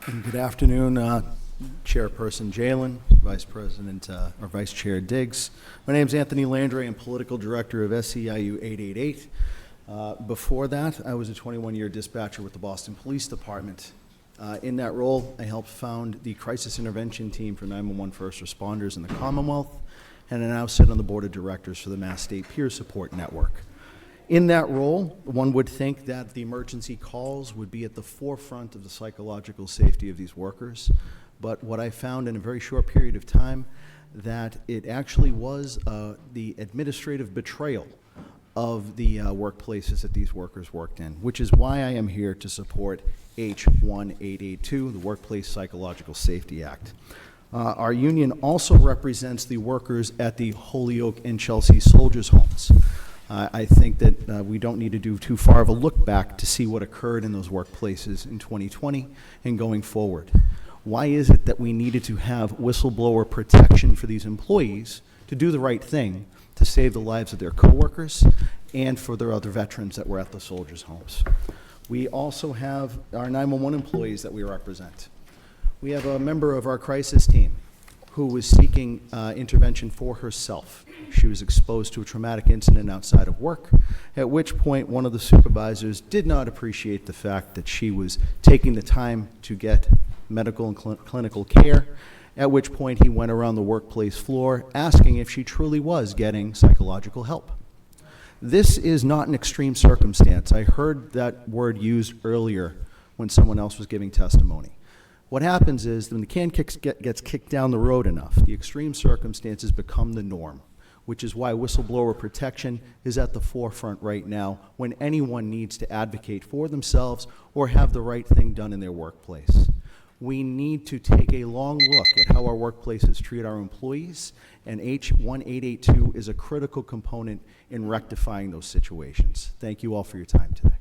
Good afternoon, Chairperson Jalen, Vice Chair Diggs. My name is Anthony Landry. I'm Political Director of SEIU 888. Before that, I was a 21-year dispatcher with the Boston Police Department. In that role, I helped found the Crisis Intervention Team for 911 First Responders in the Commonwealth, and I now sit on the Board of Directors for the Mass State Peer Support Network. In that role, one would think that the emergency calls would be at the forefront of the psychological safety of these workers, but what I found in a very short period of time, that it actually was the administrative betrayal of the workplaces that these workers worked in, which is why I am here to support H1882, the Workplace Psychological Safety Act. Our union also represents the workers at the Holyoke and Chelsea Soldiers' Homes. I think that we don't need to do too far of a look back to see what occurred in those workplaces in 2020 and going forward. Why is it that we needed to have whistleblower protection for these employees to do the right thing to save the lives of their coworkers and for their other veterans that were at the soldiers' homes? We also have our 911 employees that we represent. We have a member of our crisis team who was seeking intervention for herself. She was exposed to a traumatic incident outside of work, at which point one of the supervisors did not appreciate the fact that she was taking the time to get medical and clinical care, at which point he went around the workplace floor asking if she truly was getting psychological help. This is not an extreme circumstance. I heard that word used earlier when someone else was giving testimony. What happens is when the can gets kicked down the road enough, the extreme circumstances become the norm, which is why whistleblower protection is at the forefront right now when anyone needs to advocate for themselves or have the right thing done in their workplace. We need to take a long look at how our workplaces treat our employees, and H1882 is a critical component in rectifying those situations. Thank you all for your time today.